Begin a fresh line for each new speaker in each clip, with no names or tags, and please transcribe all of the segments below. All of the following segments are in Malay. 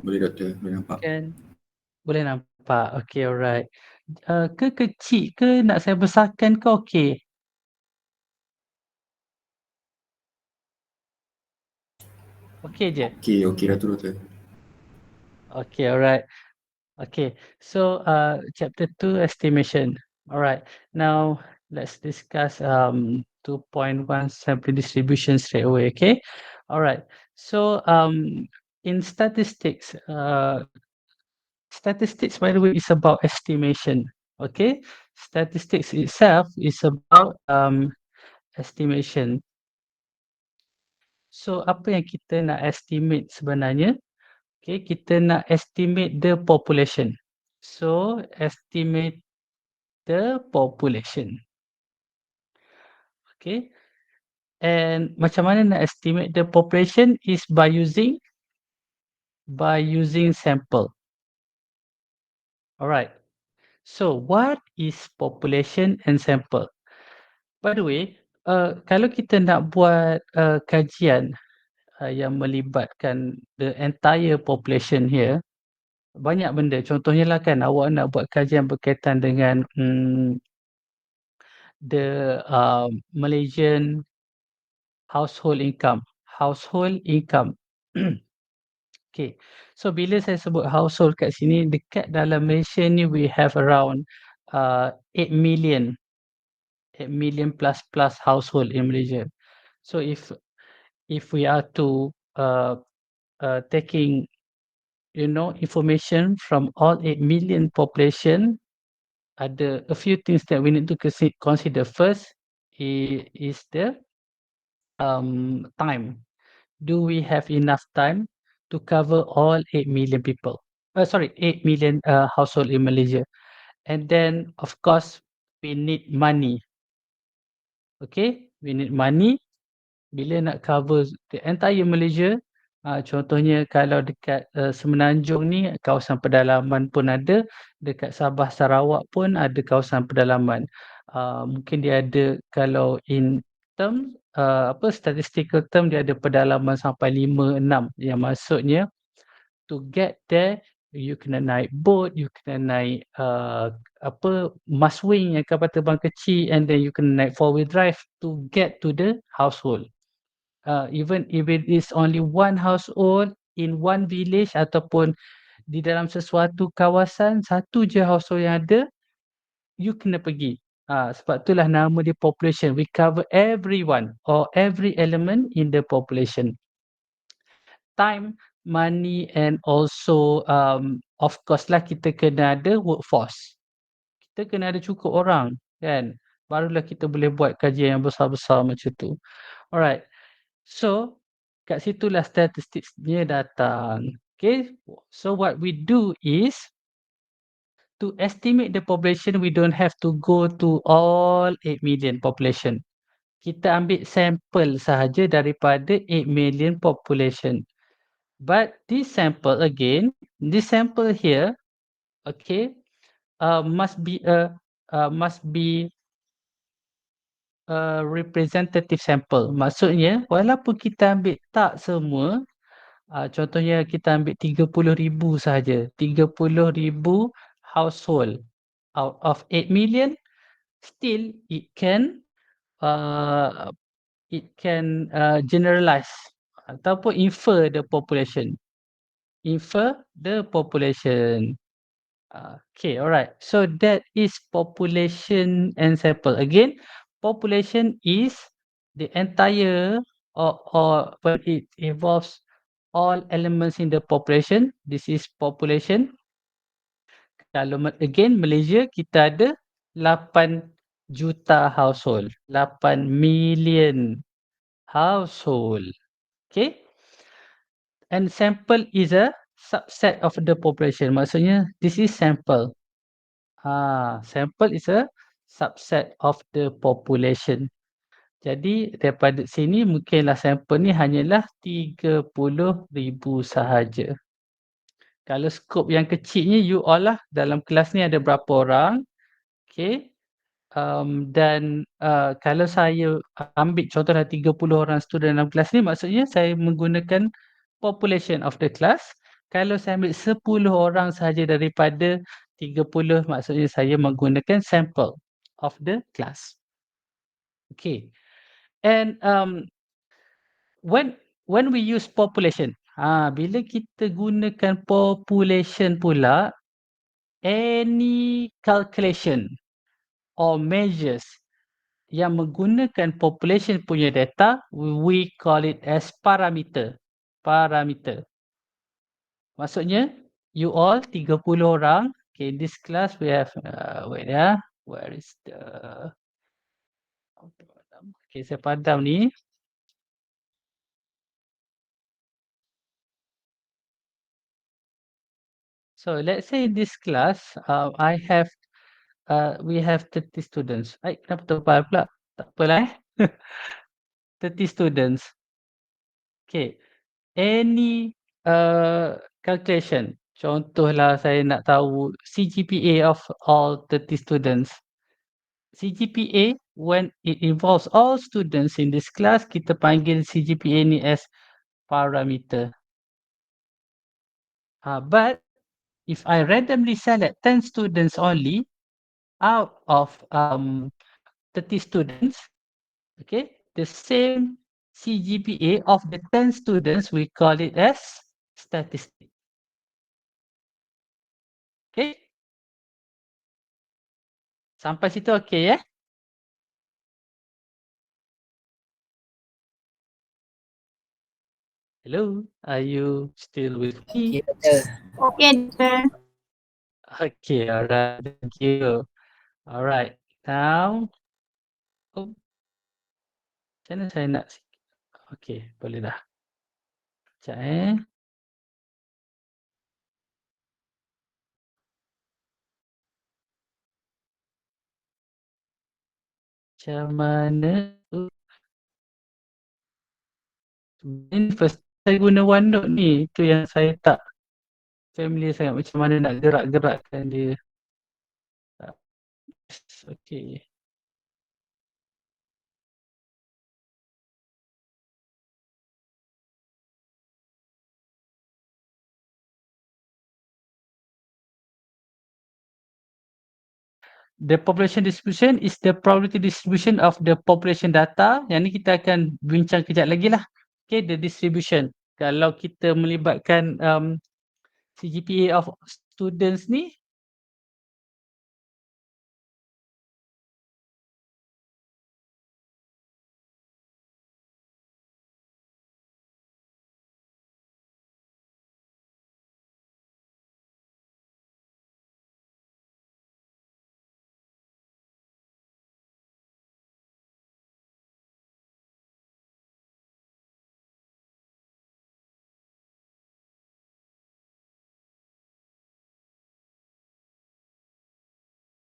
Boleh doktor, boleh nampak.
Kan? Boleh nampak. Okey, alright. Ke kecil ke nak saya besarkan ke okey? Okey je?
Okey dah tu doktor.
Okey, alright. Okay, so chapter 2 estimation. All right, now let's discuss 2.1 sampling distribution straight away. Okay, all right. So in statistics, statistics by the way is about estimation. Okay, statistics itself is about estimation. So apa yang kita nak estimate sebenarnya? Okay, kita nak estimate the population. So estimate the population. Okay, and macam mana nak estimate the population is by using sample. Alright, so what is population and sample? By the way, kalau kita nak buat kajian yang melibatkan the entire population here, banyak benda. Contohnya lah kan, awak nak buat kajian berkaitan dengan the Malaysian household income. Okay, so bila saya sebut household kat sini, dekat dalam Malaysia ni we have around 8 million plus household in Malaysia. So if we are to taking information from all 8 million population, ada a few things that we need to consider. First is the time. Do we have enough time to cover all 8 million people? 8 million household in Malaysia. And then, of course, we need money. Okay, we need money. Bila nak cover the entire Malaysia, contohnya kalau dekat Semenanjung ni, kawasan pedalaman pun ada. Dekat Sabah Sarawak pun ada kawasan pedalaman. Mungkin dia ada, kalau in term, statistical term, dia ada pedalaman sampai 5-6. Yang maksudnya, to get there, you kena naik boat, you kena naik Maswing yang kapal terbang kecil, and then you kena naik 4-wheel drive to get to the household. Even if it is only one household in one village ataupun di dalam sesuatu kawasan, satu je household yang ada, you kena pergi. Sebab itulah nama dia population. We cover everyone or every element in the population. Time, money, and also of course lah kita kena ada workforce. Kita kena ada cukup orang, kan? Barulah kita boleh buat kajian yang besar-besar macam tu. Alright. So, kat situlah statistiknya datang. Okay. So, what we do is to estimate the population, we don't have to go to all 8 million population. Kita ambil sampel sahaja daripada 8 million population. But this sample again, this sample here, okay, must be a representative sample. Maksudnya, walaupun kita ambil tak semua, contohnya kita ambil 30,000 sahaja, 30,000 household out of 8 million, still it can generalize ataupun infer the population. Okay, alright. So that is population and sample. Again, population is the entire or when it involves all elements in the population. This is population. Kalau again Malaysia kita ada 8 juta household, 8 million household. Okay. And sample is a subset of the population. Maksudnya this is sample. Sample is a subset of the population. Jadi daripada sini mungkinlah sampel ni hanyalah 30,000 sahaja. Kalau skop yang kecilnya you all lah, dalam kelas ni ada berapa orang. Okay. Dan kalau saya ambil contohlah 30 orang student dalam kelas ni, maksudnya saya menggunakan population of the class. Kalau saya ambil 10 orang sahaja daripada 30, maksudnya saya menggunakan sample of the class. Okay. And when we use population, bila kita gunakan population pula, any calculation or measures yang menggunakan population punya data, we call it as parameter. Parameter. Maksudnya, you all 30 orang. Okay, in this class we have, wait ya, where is the, okay, saya padam ni. So let's say in this class, we have 30 students. Kenapa tebal pula? Tak apalah 30 students. Okay. Any calculation. Contohlah saya nak tahu CGPA of all 30 students. CGPA, when it involves all students in this class, kita panggil CGPA ni as parameter. But if I randomly select 10 students only out of 30 students, okay, the same CGPA of the 10 students, we call it as statistic. Okay? Sampai situ okay ya? Hello, are you still with me?
Okay, teacher.
Okay, alright, thank you. Alright, now, macam mana saya nak, okay, boleh dah. Sekejap Macam mana tu? Ini first saya guna OneNote ni, tu yang saya tak familiar sangat macam mana nak gerak-gerakkan dia. Okay. The population distribution is the probability distribution of the population data. Yang ni kita akan bincang kejap lagi lah. Okay, the distribution. Kalau kita melibatkan CGPA of students ni,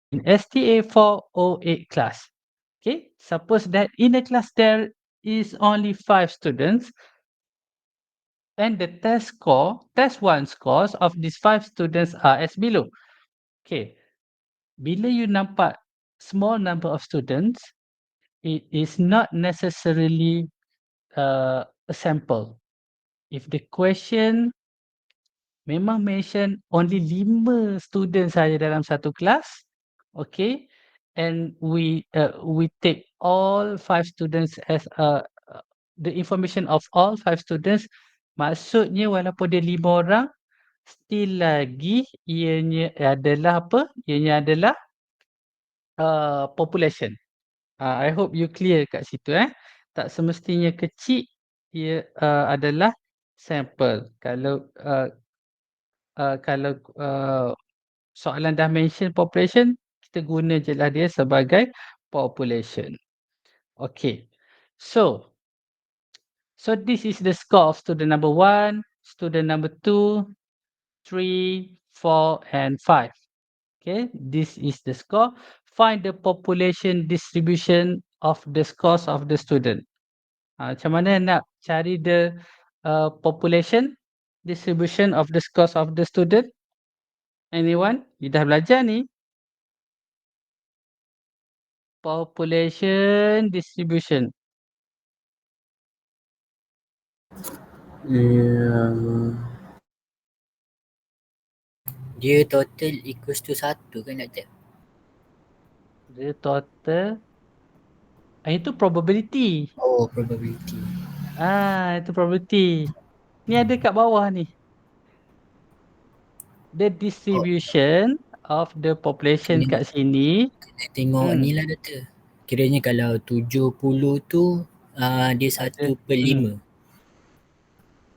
in STA408 class. Okay, suppose that in a class there is only 5 students and the test one scores of these 5 students are as below. Okay, bila you nampak small number of students, it is not necessarily a sample. If the question memang mention only 5 students saja dalam satu kelas, okay, and we take all 5 students as the information of all 5 students, maksudnya walaupun dia 5 orang, still lagi ianya adalah apa? Ianya adalah population. I hope you clear kat situ Tak semestinya kecil ia adalah sampel. Kalau soalan dah mention population, kita guna je lah dia sebagai population. Okay. So this is the score of student number 1, student number 2, 3, 4, and 5. Okay, this is the score. Find the population distribution of the scores of the student. Macam mana nak cari the population distribution of the scores of the student? Anyone? You dah belajar ni. Population distribution.
Dia total equals to 1 kan doktor?
Dia total. Itu probability.
Oh, probability.
Itu probability. Ni ada kat bawah ni. The distribution of the population
Kena,
kat sini.
kena tengok ni lah doktor. Kiranya kalau 70 tu dia
Ada.
1/5.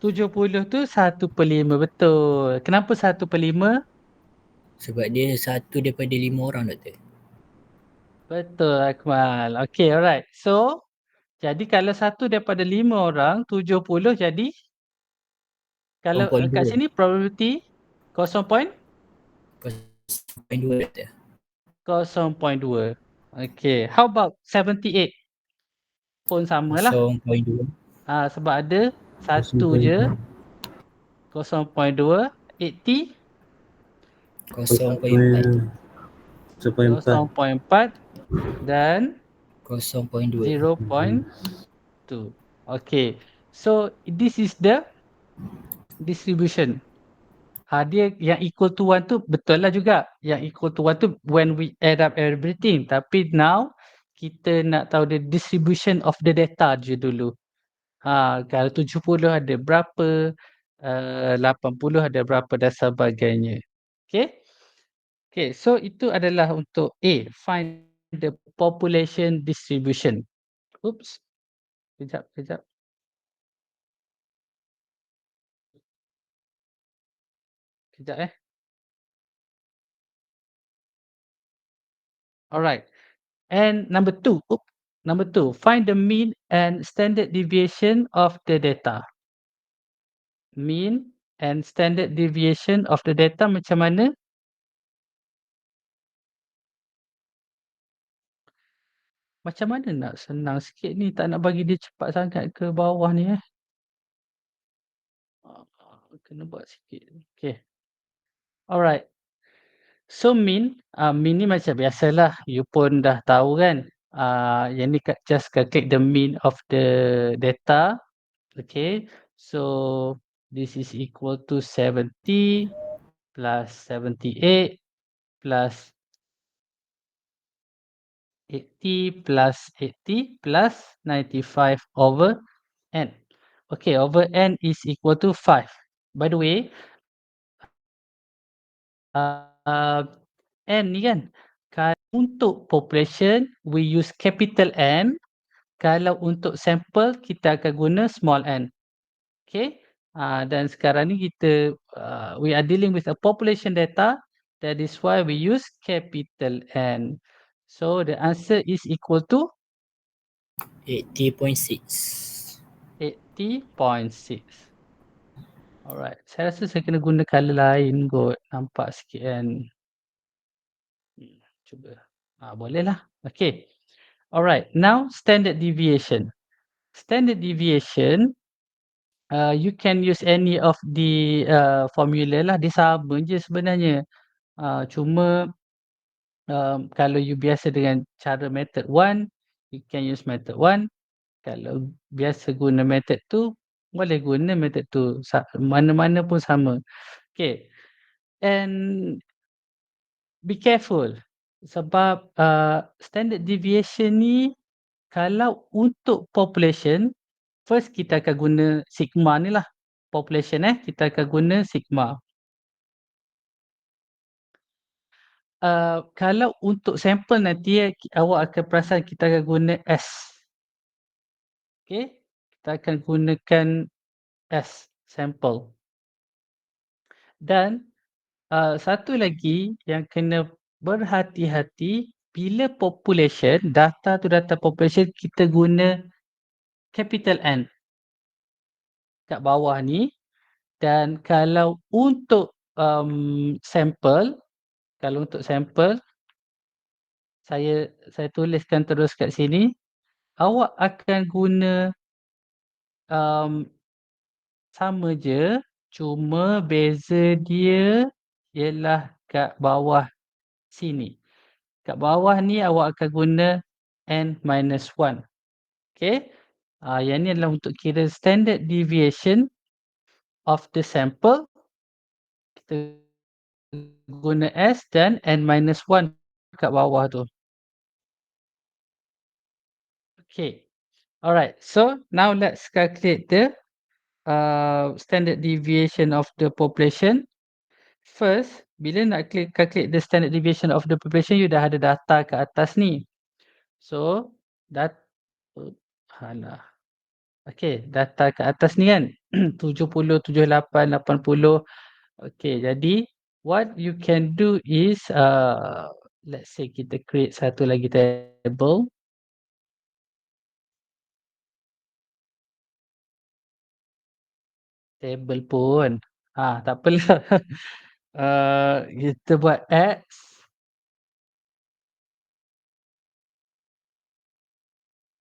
70 tu 1/5. Betul. Kenapa 1/5?
Sebab dia 1 daripada 5 orang doktor.
Betul Akmal. Okay, alright. So, jadi kalau 1 daripada 5 orang, 70 jadi kalau kat
0.2.
sini probability 0.2.
0.2 doktor.
Okay. How about 78? Pun samalah.
0.2.
Sebab ada 1 je. 0.2. 80.
0.4.
0.4 dan
0.2.
0.2. Okay. So, this is the distribution. Dia yang equal to 1 tu betul lah juga. Yang equal to 1 tu when we add up everything. Tapi now, kita nak tahu the distribution of the data je dulu. Kalau 70 ada berapa, 80 ada berapa dan sebagainya. Okay. Okay, so itu adalah untuk A, find the population distribution. Oops. Kejap. Alright. And number 2, find the mean and standard deviation of the data. Mean and standard deviation of the data macam mana? Macam mana nak senang sikit ni, tak nak bagi dia cepat sangat ke bawah ni Kena buat sikit. Okay. Alright. So mean ni macam biasalah, you pun dah tahu kan. Yang ni just click the mean of the data. Okay. So this is equal to 70 plus 78 plus 80 plus 80 plus 95 over n. Okay, over n is equal to 5. By the way, n ni kan, untuk population we use capital N. Kalau untuk sampel kita akan guna small n. Okay. Dan sekarang ni kita we are dealing with a population data. That is why we use capital N. So the answer is equal to
80.6.
80.6. Alright. Saya rasa saya kena guna color lain kot. Nampak sikit kan. Cuba. Boleh lah. Okay. Alright. Now standard deviation. Standard deviation, you can use any of the formula lah. Dia sama je sebenarnya. Cuma kalau you biasa dengan cara method 1, you can use method 1. Kalau biasa guna method 2, boleh guna method 2. Mana-mana pun sama. Okay. And be careful. Sebab standard deviation ni, kalau untuk population, first kita akan guna sigma ni lah. Population kita akan guna sigma. Kalau untuk sampel nanti awak akan perasan kita akan guna S. Okay. Kita akan gunakan S, sampel. Dan satu lagi yang kena berhati-hati, bila population, data population, kita guna capital N kat bawah ni. Dan kalau untuk sampel, saya tuliskan terus kat sini, awak akan guna sama je, cuma beza dia ialah kat bawah sini. Kat bawah ni awak akan guna n-1. Okay. Yang ni adalah untuk kira standard deviation of the sample. Kita guna S dan n-1 kat bawah tu. Okay. Alright. So now let's calculate the standard deviation of the population. First, bila nak calculate the standard deviation of the population, you dah ada data kat atas ni. So, okay, data kat atas ni kan. 70, 78, 80. Okay, jadi what you can do is, let's say kita create satu lagi table. Table pun. Tak apalah. Kita buat X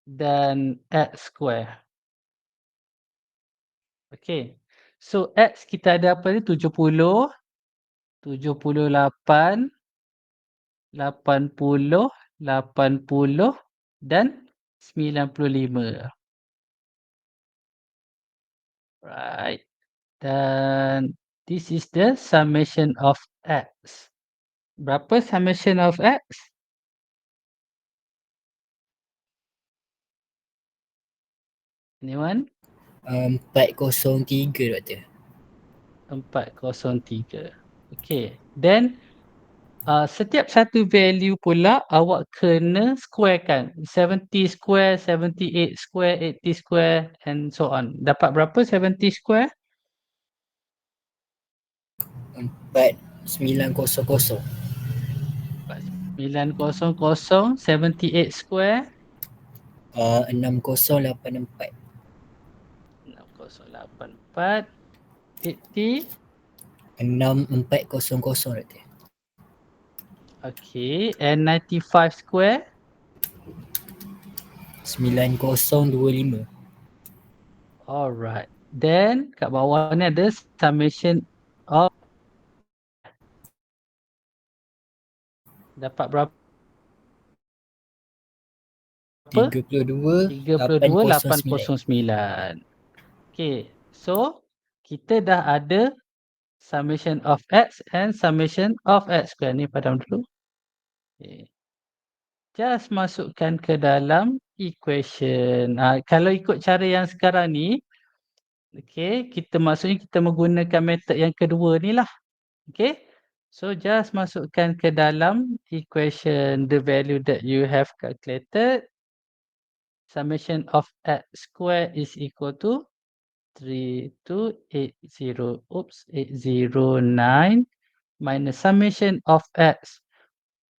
dan X square. Okay. So X kita ada apa ni? 70, 78, 80, 80 dan 95. Right. Dan this is the summation of X. Berapa summation of X? Anyone?
403 Doktor.
403. Okay. Then setiap satu value pula awak kena squarekan. 70 square, 78 square, 80 square and so on. Dapat berapa 70 square?
4900.
900, 78 square.
6084.
6084. 80.
6400 Doktor.
Okay. And 95 square.
9025.
Alright. Then kat bawah ni ada summation of dapat berapa?
32
32,809. Okay. So kita dah ada summation of X and summation of X square. Ni padam dulu. Okay. Just masukkan ke dalam equation. Kalau ikut cara yang sekarang ni, okay, maksudnya kita menggunakan method yang kedua ni lah. Okay. So just masukkan ke dalam equation the value that you have calculated. Summation of X square is equal to 809 minus summation of X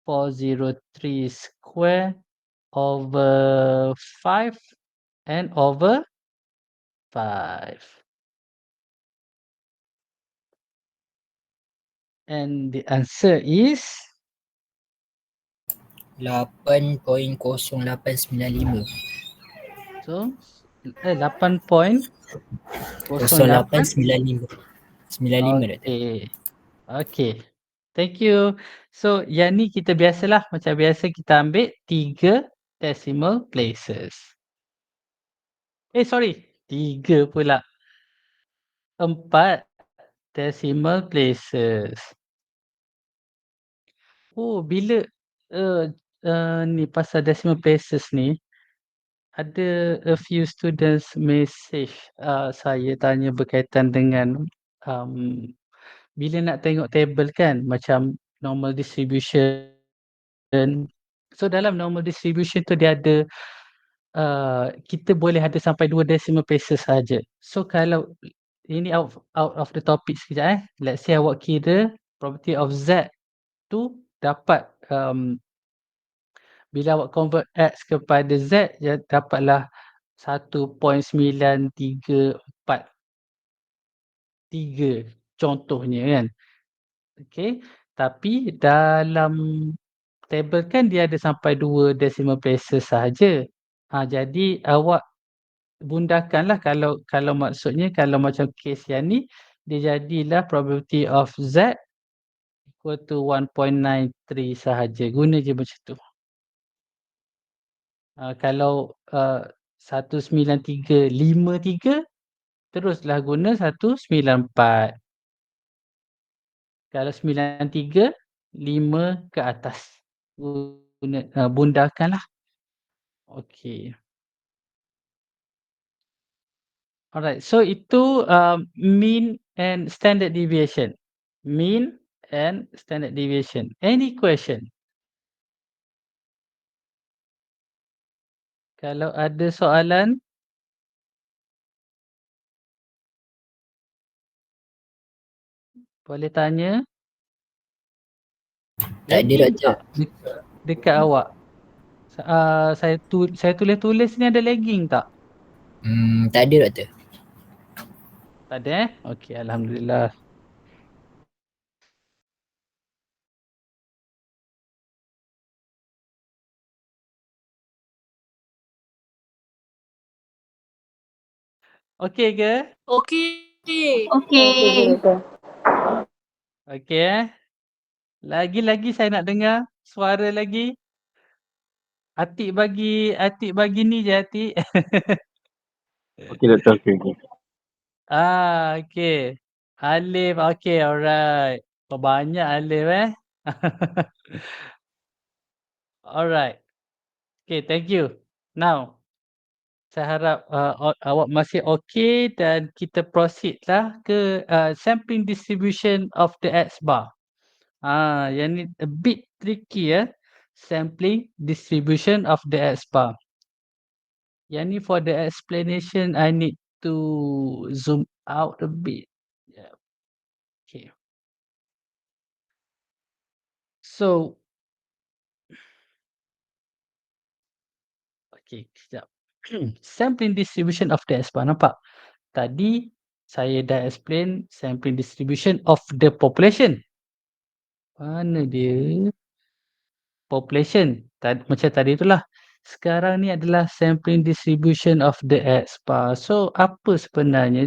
403 square over 5 and over 5. And the answer is
8.0895.
so 8.0895.
0895. 95 Doktor.
Okay. Thank you. So yang ni kita biasalah, macam biasa kita ambil 3 decimal places. Sorry, 3 pula. 4 decimal places. Bila ni pasal decimal places ni, ada a few students message saya tanya berkaitan dengan bila nak tengok table kan, macam normal distribution. So dalam normal distribution tu dia ada kita boleh ada sampai 2 decimal places saja. So kalau ini out of the topic sekejap Let's say awak kira probability of Z tu dapat bila awak convert X kepada Z, dapatlah 1.9343 contohnya kan. Okay. Tapi dalam table kan dia ada sampai 2 decimal places sahaja. Jadi awak bundahkanlah kalau maksudnya kalau macam case yang ni, dia jadilah probability of Z equal to 1.93 sahaja. Guna je macam tu. Kalau 19353 teruslah guna 194. Kalau 93, 5 ke atas. Bundakanlah. Okey. Alright, so itu mean and standard deviation. Mean and standard deviation. Any question? Kalau ada soalan, boleh tanya.
Tak ada,
Lagging
Doktor.
tak dekat awak? Saya tulis-tulis ni ada lagging tak?
Tak ada, Doktor.
Tak ada Okey, alhamdulillah. Okey ke?
Okey.
Okay.
Okey Lagi-lagi saya nak dengar suara lagi. Atik bagi ni je Atik.
Okey, Doktor. Okey.
Okey. Alif, okey, alright. Banyak Alif Alright. Okay, thank you. Now, saya harap awak masih okey dan kita proceed lah ke sampling distribution of the X bar. Yang ni a bit tricky sampling distribution of the X bar. Yang ni for the explanation I need to zoom out a bit. Yeah. Okay. So, okay, sekejap. Sampling distribution of the X bar. Nampak? Tadi saya dah explain sampling distribution of the population. Mana dia? Population. Macam tadi itulah. Sekarang ni adalah sampling distribution of the X bar. So, apa sebenarnya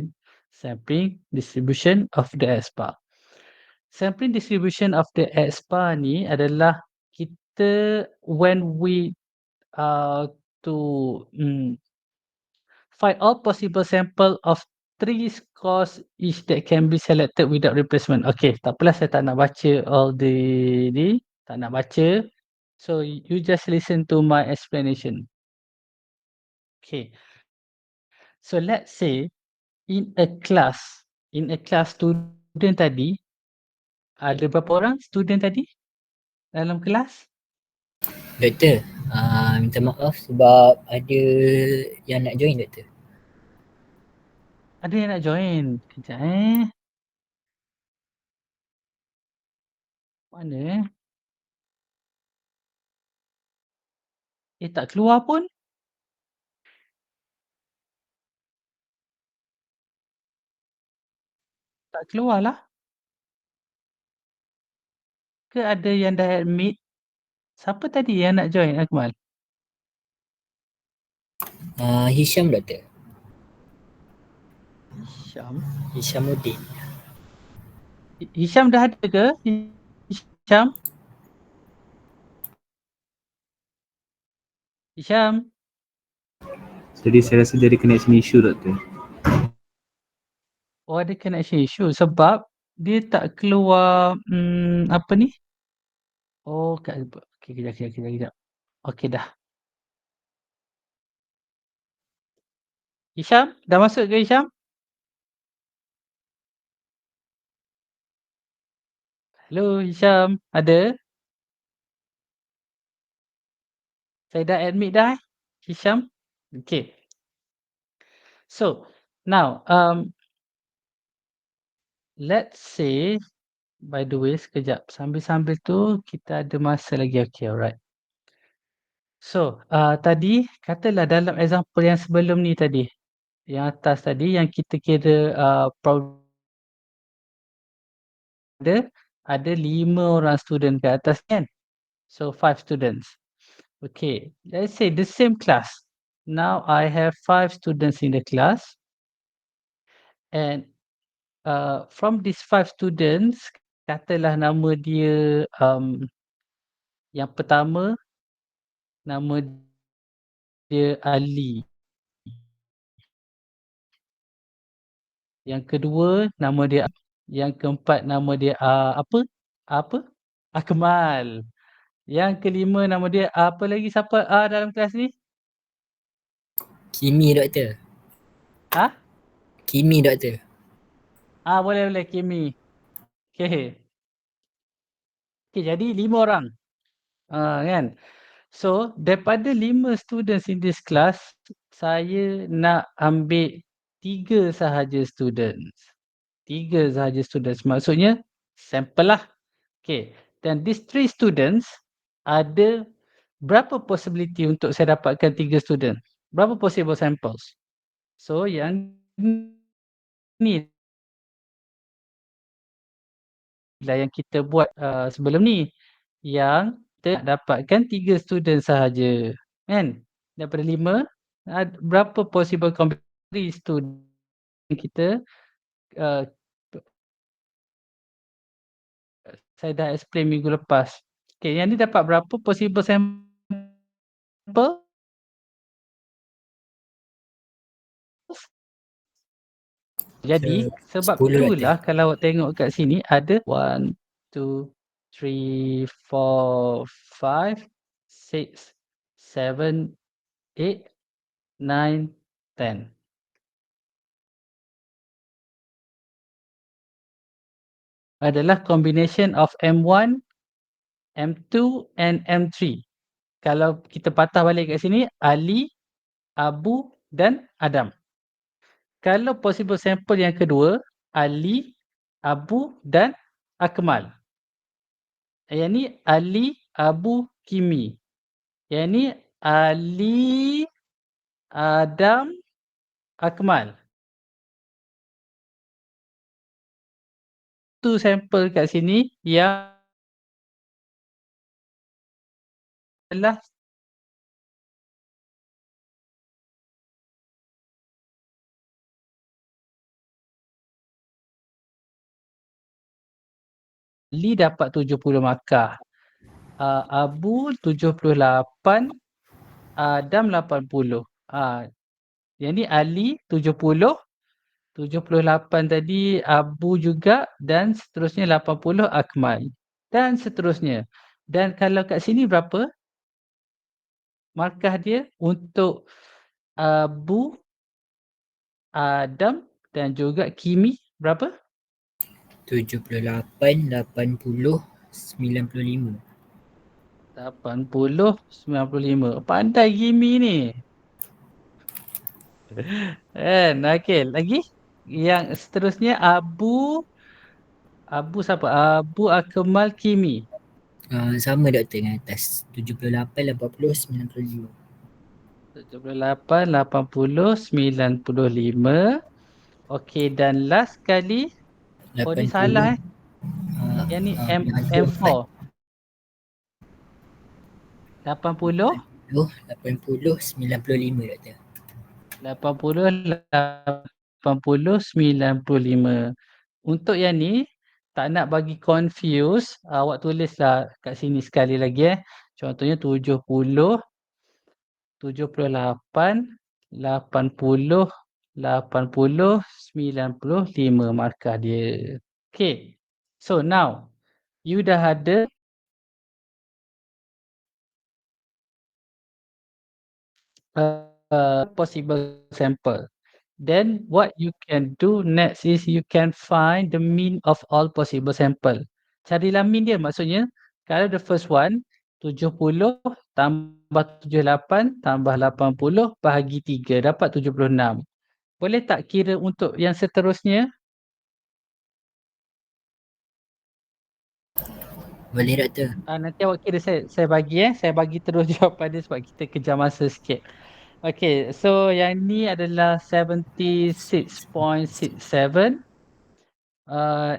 sampling distribution of the X bar? Sampling distribution of the X bar ni adalah kita when we to find all possible sample of 3 scores each that can be selected without replacement. Okay, tak apalah saya tak nak baca all the ni, tak nak baca. So you just listen to my explanation. Okay. So let's say in a class student tadi ada berapa orang student tadi dalam kelas?
Doktor, minta maaf sebab ada yang nak join, Doktor.
Ada yang nak join. Kejap Mana tak keluar pun. Tak keluar lah. Ke ada yang dah admit? Siapa tadi yang nak join, Akmal?
Hisham, Doktor.
Hisham.
Hishamuddin.
Hisham dah ada ke? Hisham? Hisham?
Jadi saya rasa dia ada connection issue, Doktor.
Oh, ada connection issue sebab dia tak keluar apa ni? Oh, okey, kejap. Okey dah. Hisham, dah masuk ke Hisham? Hello Hisham, ada? Saya dah admit dah Hisham. Okay. So, now let's say by the way sekejap sambil-sambil tu kita ada masa lagi. Okay, alright. So, tadi katalah dalam example yang sebelum ni tadi, yang atas tadi yang kita kira ada 5 orang student ke atas kan? So 5 students. Okay, let's say the same class. Now I have 5 students in the class and from these 5 students, katalah nama dia yang pertama nama dia Ali. Yang kedua nama dia Yang keempat nama dia apa? Apa? Akmal. Yang kelima nama dia apa lagi siapa dalam kelas ni?
Kimi doktor.
Ha?
Kimi doktor.
Boleh Kimi. Okay. Okay, jadi 5 orang. Kan? So, daripada 5 students in this class, saya nak ambil 3 sahaja students. 3 sahaja students. Maksudnya, sampel lah. Okay. Dan these 3 students, ada berapa possibility untuk saya dapatkan 3 student? Berapa possible samples? So, yang ni lah yang kita buat sebelum ni. Yang kita nak dapatkan 3 student sahaja. Kan? Daripada 5, berapa possible combination student kita saya dah explain minggu lepas. Okay, yang ni dapat berapa possible sample? Jadi, sebab
10
itulah
doktor.
kalau awak tengok kat sini ada 1, 2, 3, 4, 5, 6, 7, 8, 9, 10. Adalah combination of M1, M2 and M3. Kalau kita patah balik kat sini, Ali, Abu dan Adam. Kalau possible sample yang kedua, Ali, Abu dan Akmal. Yang ni Ali, Abu, Kimi. Yang ni Ali, Adam, Akmal. Tu sampel kat sini yang adalah Ali dapat 70 markah. Abu 78, Adam 80. Yang ni Ali 70, 78 tadi Abu juga dan seterusnya 80 Akmal. Dan seterusnya. Dan kalau kat sini berapa? Markah dia untuk Abu, Adam dan juga Kimi berapa?
78, 80, 95.
80, 95. Pandai Kimi ni. Okay, lagi? Yang seterusnya Abu siapa? Abu, Akmal, Kimi.
Sama doktor dengan atas. 78, 80, 95.
78, 80, 95. Okey, dan last kali. Oh, ni
80.
salah Yang ni M4. 80,
80, 95 doktor.
80, 80, 95. Untuk yang ni, tak nak bagi confuse, awak tulislah kat sini sekali lagi. Contohnya 70, 78, 80, 80, 95 markah dia. Okay. So now, you dah ada possible sample. Then what you can do next is you can find the mean of all possible sample. Carilah mean dia, maksudnya kalau the first one 70 tambah 78 tambah 80 bahagi 3 dapat 76. Boleh tak kira untuk yang seterusnya?
Boleh doktor.
Nanti awak kira saya bagi saya bagi terus jawapan dia sebab kita kejar masa sikit. Okay, so yang ni adalah 76.67.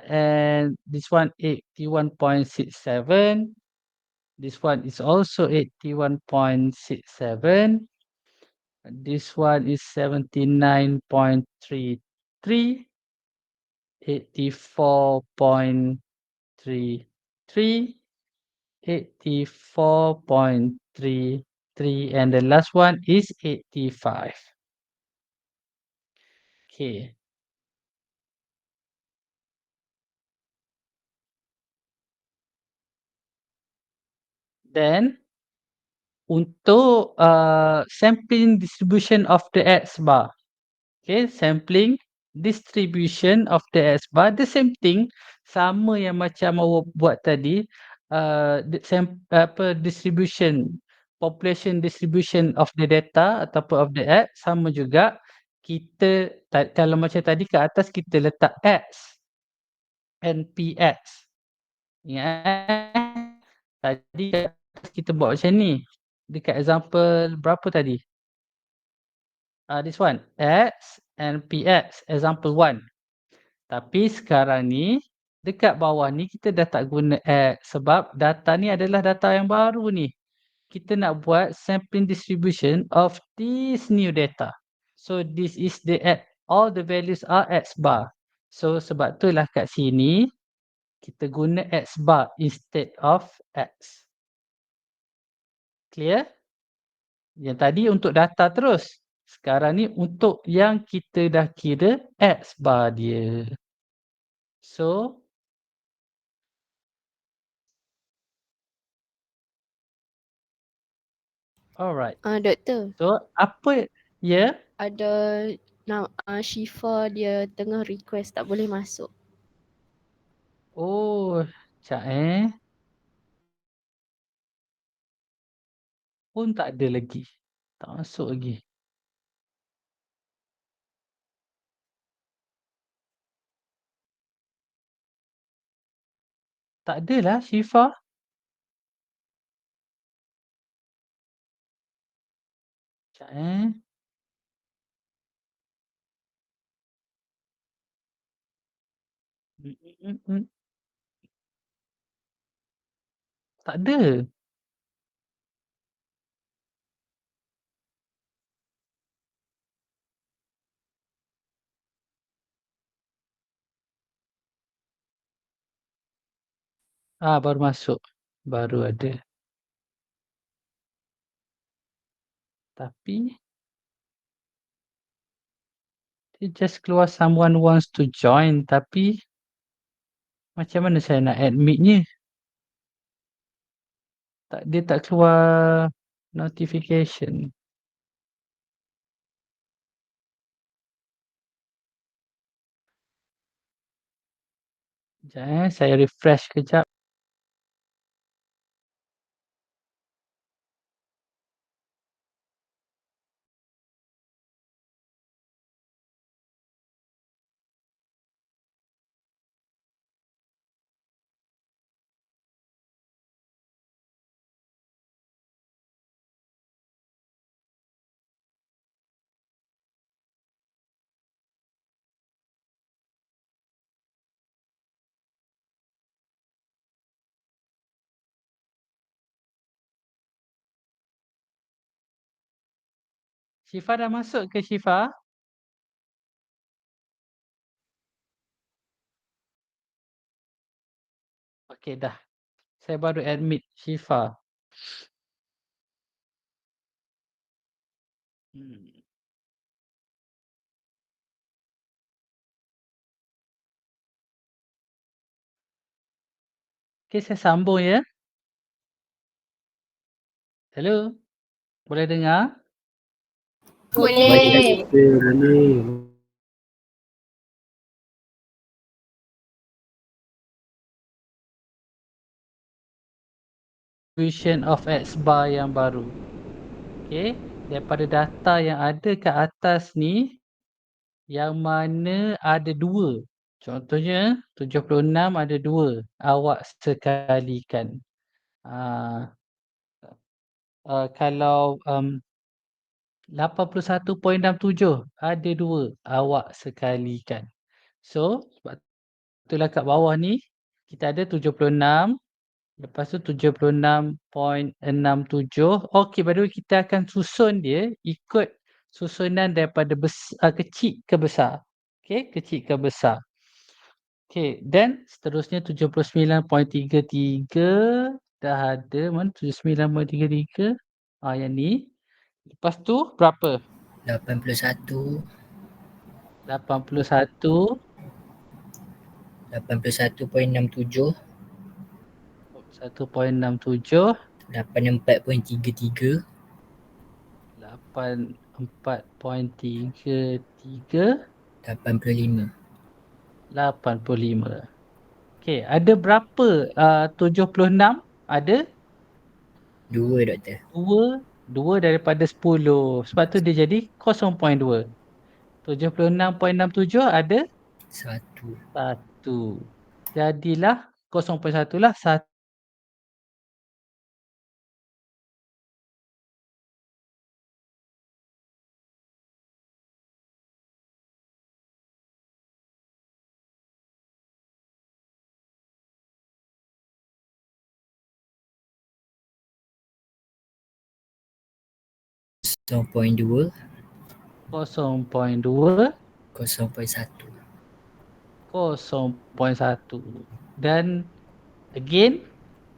And this one 81.67. This one is also 81.67. This one is 79.33. 84.33. 84.33. And the last one is 85. Okay. Then untuk sampling distribution of the X bar. Okay, sampling distribution of the X bar, the same thing, sama yang macam awak buat tadi. Distribution, population distribution of the data ataupun of the X sama juga. Kita kalau macam tadi ke atas kita letak X and PX. Ingat tadi kat atas kita buat macam ni. Dekat example berapa tadi? This one, X and PX, example 1. Tapi sekarang ni, dekat bawah ni kita dah tak guna X sebab data ni adalah data yang baru ni. Kita nak buat sampling distribution of this new data. So this is the X, all the values are X bar. So sebab itulah kat sini, kita guna X bar instead of X. Clear? Yang tadi untuk data terus. Sekarang ni untuk yang kita dah kira X bar dia. So, alright.
Doktor,
So, apa ya?
ada Syifa dia tengah request tak boleh masuk.
Oh, sekejap Pun tak ada lagi. Tak masuk lagi. Tak adalah Syifa. Sekejap Tak ada. Baru masuk. Baru ada. Tapi dia just keluar someone wants to join, tapi macam mana saya nak admitnya? Dia tak keluar notification. Sekejap saya refresh kejap. Syifa dah masuk ke Syifa? Okey dah. Saya baru admit Syifa. Okey, saya sambung ya. Hello? Boleh dengar?
Boleh.
Distribution of X bar yang baru. Okey, daripada data yang ada kat atas ni, yang mana ada 2. Contohnya 76 ada 2. Awak sekalikan. Kalau 81.67 ada 2. Awak sekalikan. So, sebab itulah kat bawah ni, kita ada 76. Lepas tu 76.67. Okey, by the way kita akan susun dia ikut susunan daripada kecil ke besar. Okey, kecil ke besar. Okey, then seterusnya 79.33 dah ada. Mana 79.33? Yang ni. Lepas tu berapa?
81.
81.
81.67.
1.67.
84.33,
84.33,
85.
85. Okey, ada berapa 76? Ada
2 doktor.
2 daripada 10. Sebab tu dia jadi 0.2. 76.67 ada
1.
1. Jadilah 0.1 lah.
0.2,
0.2,
0.1.
0.1. Dan again,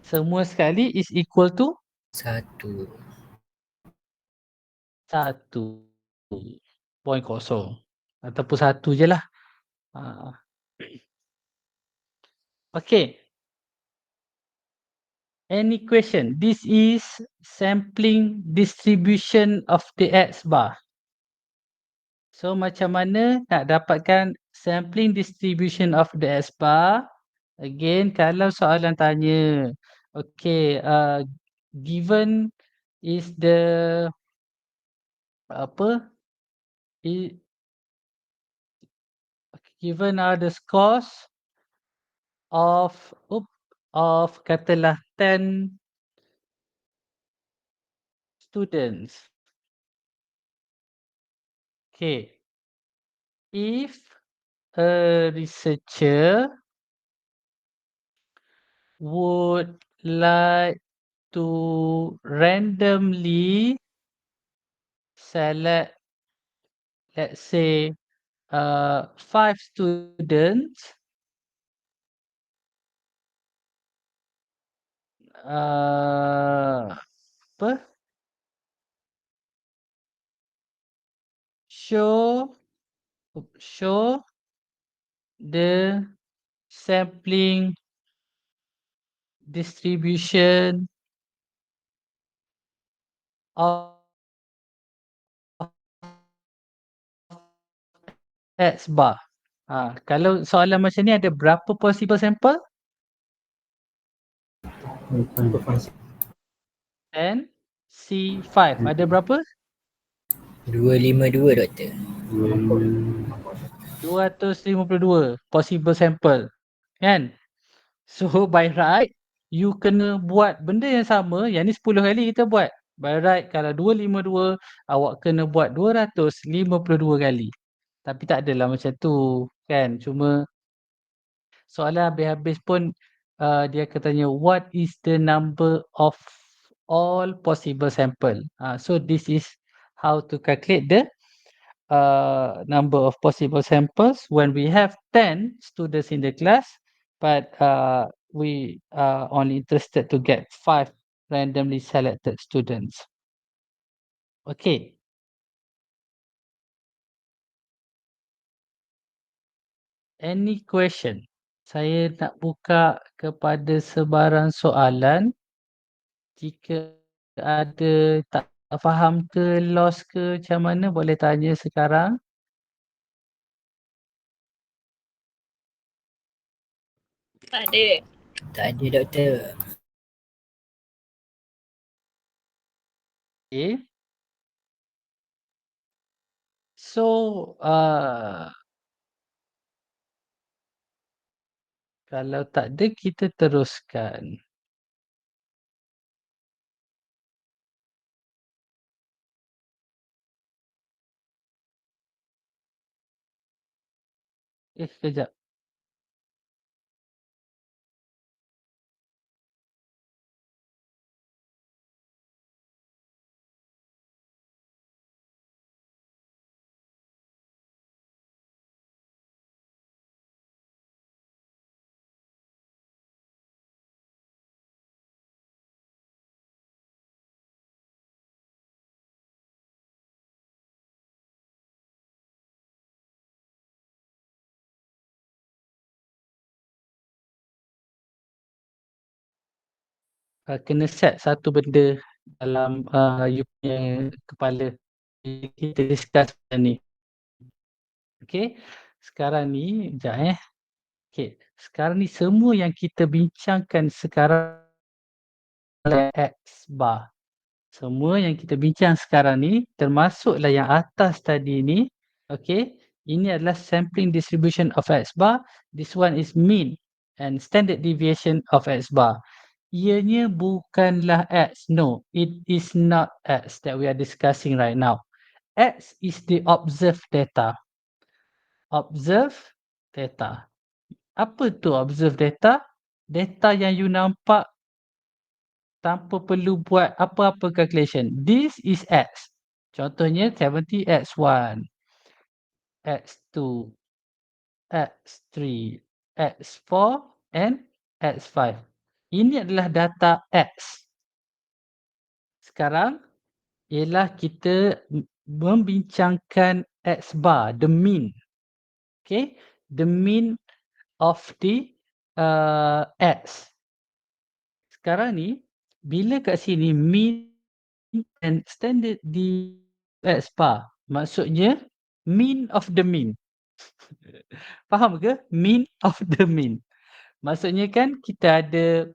semua sekali is equal to
1.
1.0 ataupun 1 je lah. Okay. Any question? This is sampling distribution of the X bar. So macam mana nak dapatkan sampling distribution of the X bar? Again, kalau soalan tanya, okay, given is the apa? Given are the scores of katalah 10 students. Okay. If a researcher would like to randomly select, let's say, 5 students, apa? Show the sampling distribution of X bar. Kalau soalan macam ni ada berapa possible sample? 10 C5. Ada berapa?
252 doktor.
252 possible sample. Kan? So by right, you kena buat benda yang sama. Yang ni 10 kali kita buat. By right, kalau 252, awak kena buat 252 kali. Tapi tak adalah macam tu. Kan? Cuma soalan habis-habis pun dia akan tanya what is the number of all possible sample. So this is how to calculate the number of possible samples when we have 10 students in the class, but we are only interested to get 5 randomly selected students. Okay. Any question? Saya nak buka kepada sebarang soalan. Jika ada tak faham ke, lost ke, macam mana boleh tanya sekarang.
Tak ada.
Tak ada doktor.
Okay. So, kalau tak ada, kita teruskan. Sekejap. kena set satu benda dalam you punya kepala. Kita discuss benda ni. Okay. Sekarang ni, sekejap Okay. Sekarang ni semua yang kita bincangkan sekarang X bar. Semua yang kita bincang sekarang ni termasuklah yang atas tadi ni. Okay. Ini adalah sampling distribution of X bar. This one is mean and standard deviation of X bar. Ianya bukanlah X. No, it is not X that we are discussing right now. X is the observed data. Observed data. Apa tu observed data? Data yang you nampak tanpa perlu buat apa-apa calculation. This is X. Contohnya 70 X1, X2, X3, X4 and X5. Ini adalah data X. Sekarang ialah kita membincangkan X bar, the mean. Okay, the mean of the X. Sekarang ni, bila kat sini mean and standard di X bar, maksudnya mean of the mean. Faham ke? Mean of the mean. Maksudnya kan kita ada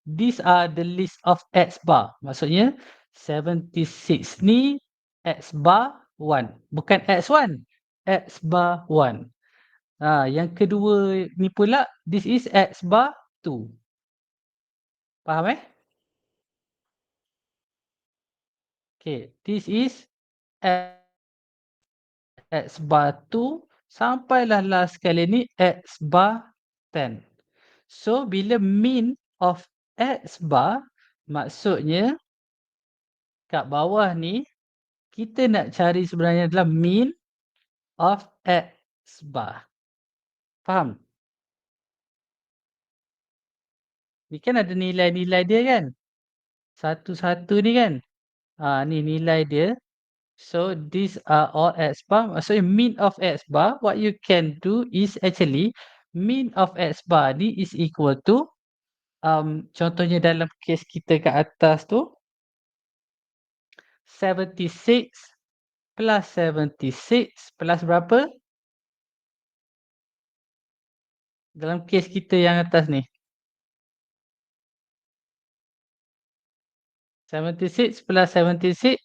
these are the list of X bar. Maksudnya 76 ni X bar 1. Bukan X1. X bar 1. Yang kedua ni pula this is X bar 2. Faham Okay, this is X bar 2 sampailah last kali ni X bar 10. So bila mean of X bar maksudnya kat bawah ni kita nak cari sebenarnya adalah mean of X bar. Faham? Ni kan ada nilai-nilai dia kan? Satu-satu ni kan? Ni nilai dia. So these are all X bar. Maksudnya mean of X bar, what you can do is actually mean of X bar ni is equal to contohnya dalam kes kita kat atas tu 76 plus 76 plus berapa? Dalam kes kita yang atas ni. 76 plus 76.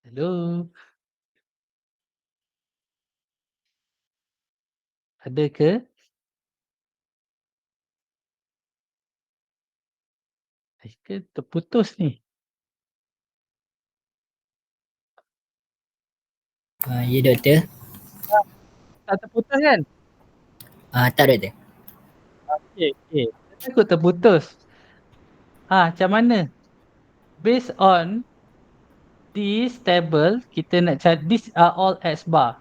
Hello. Ada ke? Ke terputus ni?
Ya doktor.
Tak terputus kan?
Tak doktor.
Okey. Saya takut terputus. Macam mana? Based on this table, kita nak cari, these are all X bar.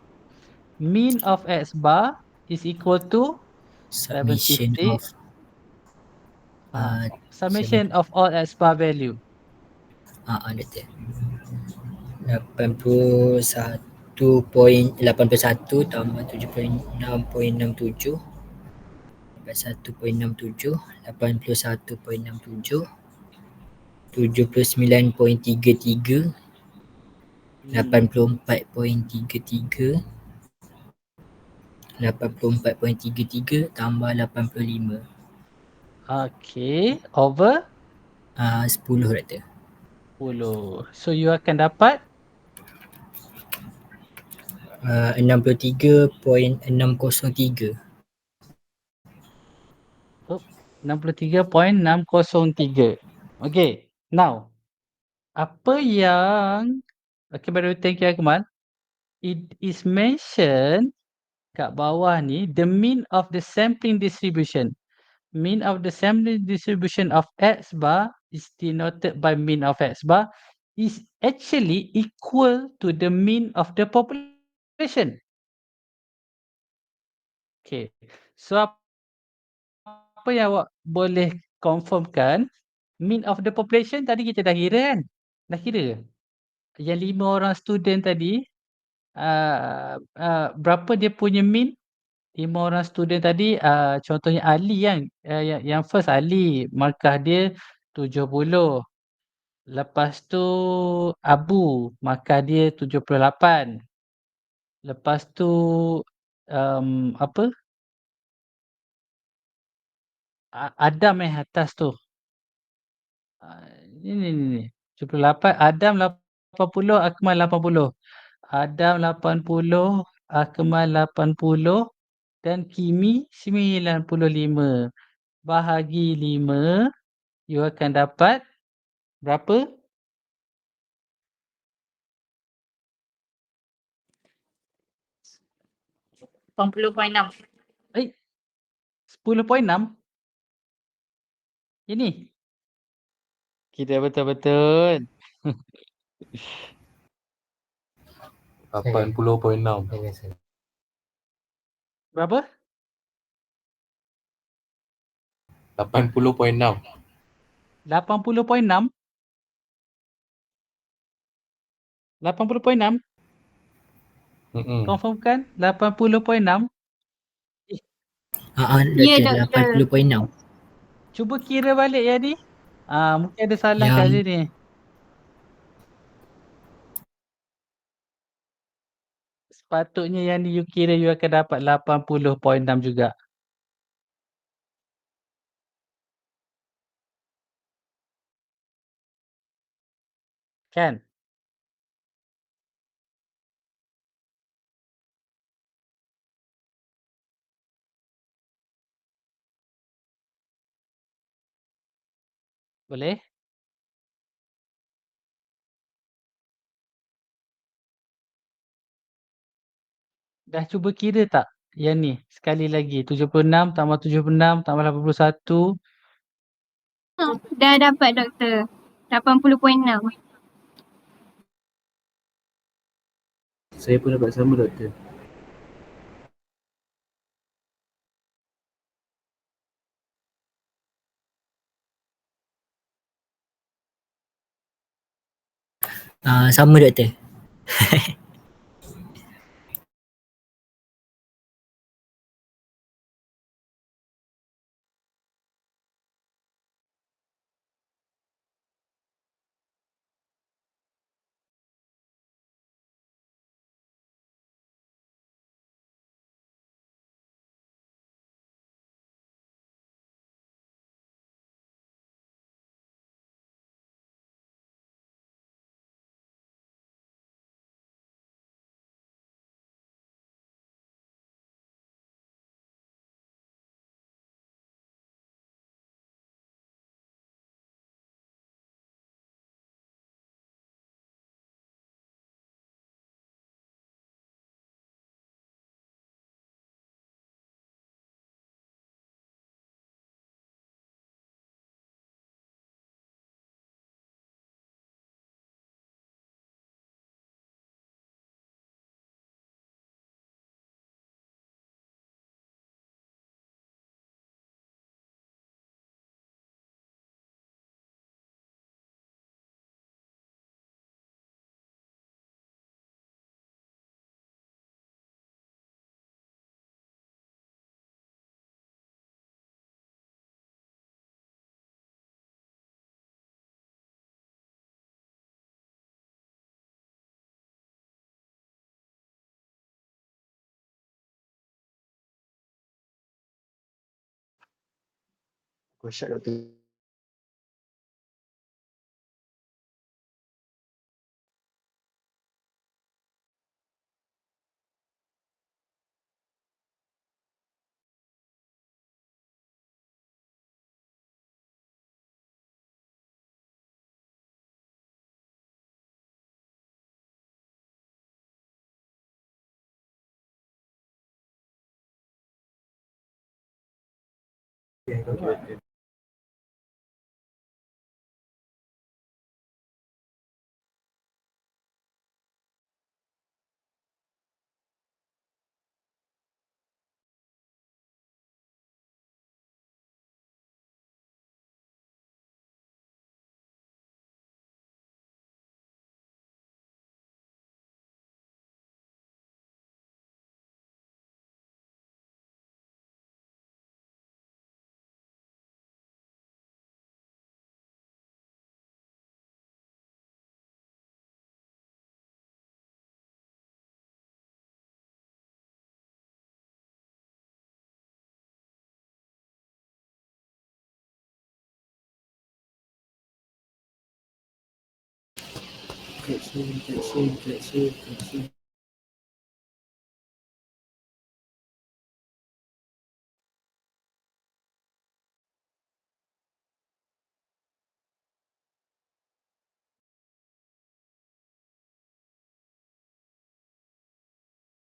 Mean of X bar is equal to
Submission
76.
of
Summation of all X bar value.
doktor. 81.81 tambah 76.67 81.67 81.67 79.33 84.33 84.33 tambah 85.
Okay. Over
10 doktor.
10. So you akan dapat
63.603.
63.603. Okay. Now, apa yang by the way, thank you Akmal. It is mentioned kat bawah ni the mean of the sampling distribution. Mean of the sampling distribution of X bar is denoted by mean of X bar is actually equal to the mean of the population. Okay. So apa yang awak boleh confirmkan, mean of the population tadi kita dah kira kan? Dah kira? Yang 5 orang student tadi berapa dia punya mean? 5 orang student tadi, contohnya Ali kan, yang first Ali, markah dia 70. Lepas tu Abu, markah dia 78. Lepas tu, apa, Adam atas tu. Ni. 78, Adam 80, Akmal 80. Adam 80, Akmal 80 dan Kimi 95. Bahagi 5, you akan dapat berapa? Eh, 10.6? Ini? Kira betul-betul.
80.6.
Berapa?
80.6.
80.6? 80.6? Confirm kan? 80.6?
Ya,
Doktor,
doktor.
80.6.
Cuba kira balik ya ni. Mungkin ada salah kat
Yang
sini. Sepatutnya yang ni you kira you akan dapat 80.6 juga. Kan? Boleh? Dah cuba kira tak? Yang ni. Sekali lagi. 76 tambah 76 tambah 81.
Dah dapat doktor. 80.6.
Saya pun dapat sama, Doktor.
sama doktor.
Question Doktor.
interaction.